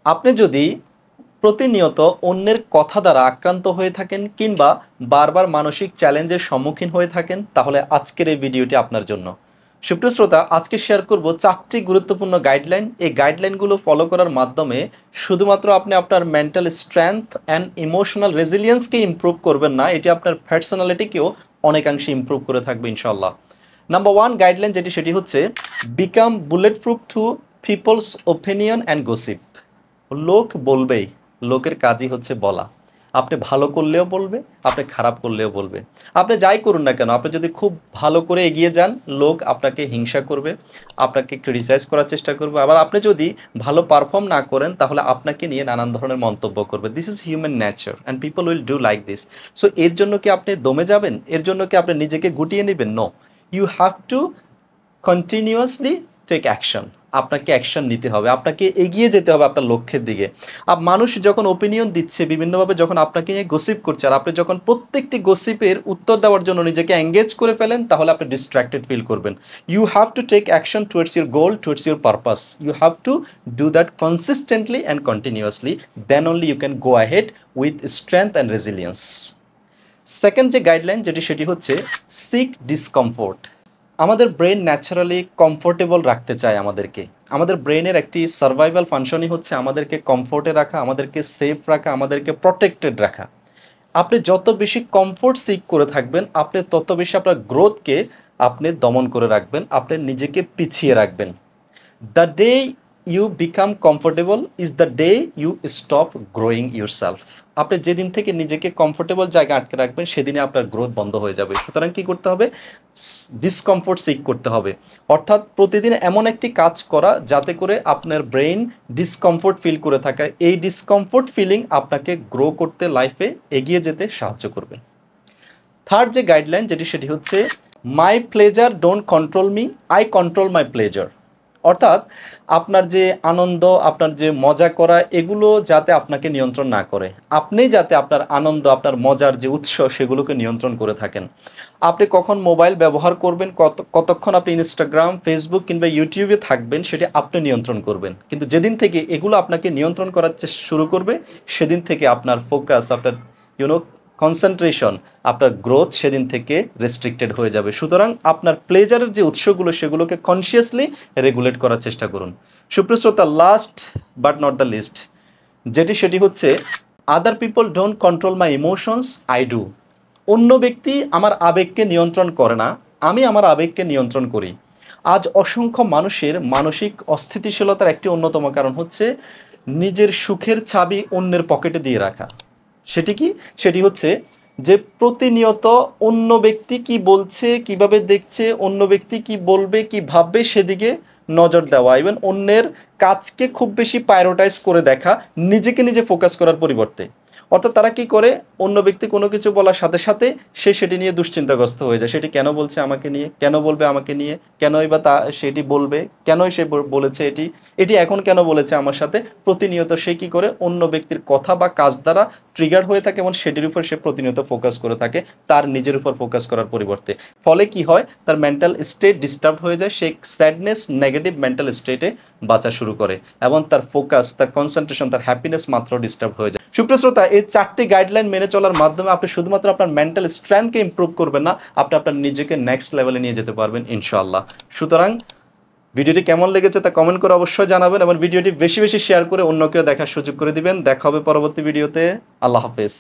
আপনি যদি প্রতিনিয়ত অন্যের কথা দ্বারা আক্রান্ত হয়ে থাকেন কিংবা বারবার মানসিক চ্যালেঞ্জের সম্মুখীন হয়ে থাকেন, তাহলে আজকের এই ভিডিওটি আপনার জন্য। সুপ্রিয় শ্রোতা, আজকে শেয়ার করব 4টি গুরুত্বপূর্ণ গাইডলাইন। এই গাইডলাইনগুলো ফলো করার মাধ্যমে শুধুমাত্র আপনি আপনার মেন্টাল স্ট্রেংথ অ্যান্ড ইমোশনাল রেজিলিয়েন্সকে ইমপ্রুভ করবেন না, এটি আপনার পার্সোনালিটিকেও অনেকাংশে ইমপ্রুভ করে থাকবে ইনশাল্লাহ। নাম্বার 1 গাইডলাইন সেটি হচ্ছে become bullet proof to people's opinion and gossip. লোক বলবেই, লোকের কাজই হচ্ছে বলা। আপনি ভালো করলেও বলবে, আপনি খারাপ করলেও বলবে। আপনি যাই করুন না কেন, আপনি যদি খুব ভালো করে এগিয়ে যান, লোক আপনাকে হিংসা করবে, আপনাকে ক্রিটিসাইজ করার চেষ্টা করবে। আবার আপনি যদি ভালো পারফর্ম না করেন, তাহলে আপনাকে নিয়ে নানান ধরনের মন্তব্য করবে। This is human nature and people will do like this. So এর জন্য কি আপনি দমে যাবেন? এর জন্য কি আপনি নিজেকে গুটিয়ে নেবেন? No, you have to continuously take action. আপনাকে অ্যাকশন নিতে হবে, আপনাকে এগিয়ে যেতে হবে আপনার লক্ষ্যের দিকে। মানুষ যখন ওপিনিয়ন দিচ্ছে বিভিন্নভাবে, যখন আপনাকে নিয়ে গসিপ করছে, আর আপনি যখন প্রত্যেকটি গসিপের উত্তর দেওয়ার জন্য নিজেকে এঙ্গেজ করে ফেলেন, তাহলে আপনি ডিস্ট্র্যাক্টেড ফিল করবেন। You have to take action towards your goal, towards your purpose. You have to do that consistently and continuously, then only you can go ahead with strength and resilience. Second যে guideline সেটি হচ্ছে seek discomfort. আমাদের brain naturally comfortable রাখতে চায় আমাদেরকে। আমাদের ব্রেনের একটি সার্ভাইভাল ফাংশনই হচ্ছে আমাদেরকে কমফোর্টে রাখা, আমাদেরকে সেফ রাখা, আমাদেরকে প্রোটেক্টেড রাখা। আপনি যত বেশি কমফোর্ট সিক করে থাকবেন, আপনি তত বেশি আপনার গ্রোথকে আপনি দমন করে রাখবেন, আপনি নিজেকে পিছিয়ে রাখবেন। The day you become comfortable is the day you stop growing yourself. আপনি যেদিন থেকে নিজেকে কমফোর্টেবল জায়গায় আটকে রাখবেন, সেদিনে আপনার গ্রোথ বন্ধ হয়ে যাবে। সুতরাং কী করতে হবে? ডিসকমফোর্ট সিক করতে হবে। অর্থাৎ প্রতিদিন এমন একটি কাজ করা যাতে করে আপনার ব্রেইন ডিসকমফোর্ট ফিল করে থাকে। এই ডিসকমফোর্ট ফিলিং আপনাকে গ্রো করতে, লাইফে এগিয়ে যেতে সাহায্য করবে। থার্ড যে গাইডলাইন সেটি হচ্ছে my pleasure don't control me, I control my pleasure. অর্থাৎ আপনার যে আনন্দ, আপনার যে মজা করা, এগুলো যাতে আপনাকে নিয়ন্ত্রণ না করে। আপনি যাতে আপনার আনন্দ, আপনার মজার যে উৎস, সেগুলোকে নিয়ন্ত্রণ করে থাকেন। আপনি কখন মোবাইল ব্যবহার করবেন, কতক্ষণ আপনি ইনস্টাগ্রাম, ফেসবুক কিংবা ইউটিউবে থাকবেন, সেটি আপনি নিয়ন্ত্রণ করবেন। কিন্তু যেদিন থেকে এগুলো আপনাকে নিয়ন্ত্রণ করার শুরু করবে, সেদিন থেকে আপনার ফোকাস, আপনার কনসেন্ট্রেশন, আপনার গ্রোথ সেদিন থেকে রেস্ট্রিক্টেড হয়ে যাবে। সুতরাং আপনার প্লেজারের যে উৎসগুলো, সেগুলোকে কনসিয়াসলি রেগুলেট করার চেষ্টা করুন। সুপ্রিয় শ্রোতা, last but not the least সেটি হচ্ছে other people don't control my emotions, I do. অন্য ব্যক্তি আমার আবেগকে নিয়ন্ত্রণ করে না, আমি আমার আবেগকে নিয়ন্ত্রণ করি। আজ অসংখ্য মানুষের মানসিক অস্থিতিশীলতার একটি অন্যতম কারণ হচ্ছে নিজের সুখের চাবি অন্যের পকেটে দিয়ে রাখা। সেটি হচ্ছে যে প্রতিনিয়ত অন্য ব্যক্তি কি বলছে, কিভাবে দেখছে, অন্য ব্যক্তি কি বলবে, কি ভাববে, সেদিকে নজর দেওয়া। ইভেন অন্যের কাজকে খুব বেশি প্রায়োরিটাইজ করে দেখা, নিজেকে নিজে ফোকাস করার পরিবর্তে। অর্থাৎ তারা কি করে, অন্য ব্যক্তি কোনো কিছু বলার সাথে সাথে সেটি নিয়ে দুশ্চিন্তাগ্রস্ত হয়ে যায়। সেটি কেন বলছে আমাকে নিয়ে, কেন বলবে আমাকে নিয়ে, কেনই বা সেটি বলবে, কেনই সে বলেছে এটি এখন কেন বলেছে আমার সাথে। প্রতিনিয়ত সে কি করে, অন্য ব্যক্তির কথা বা কাজ দ্বারা ট্রিগার হয়ে থাকে এবং সেটির উপর সে প্রতিনিয়ত ফোকাস করে থাকে, তার নিজের উপর ফোকাস করার পরিবর্তে। ফলে কি হয়, তার মেন্টাল স্টেট ডিস্টার্ব হয়ে যায়, সে স্যাডনেস, নেগেটিভ মেন্টাল স্টেটে বাঁচা শুরু করে এবং তার ফোকাস, তার কনসেন্ট্রেশন, তার হ্যাপিনেস মাত্র ডিস্টার্ব হয়ে যায়। সুপ্রিয় শ্রোতা, এই 4টি গাইডলাইন মেনে চলার মাধ্যমে আপনি শুধুমাত্র আপনার মেন্টাল স্ট্রেংথকে ইমপ্রুভ করবেন না, আপনি আপনার নিজেকে নেক্সট লেভেলে নিয়ে যেতে পারবেন ইনশাআল্লাহ। সুতরাং ভিডিওটি কেমন লেগেছে তা কমেন্ট করে অবশ্যই জানাবেন এবং ভিডিওটি বেশি বেশি শেয়ার করে অন্যকেও দেখার সুযোগ করে দিবেন। দেখা হবে পরবর্তী ভিডিওতে। আল্লাহ হাফেজ।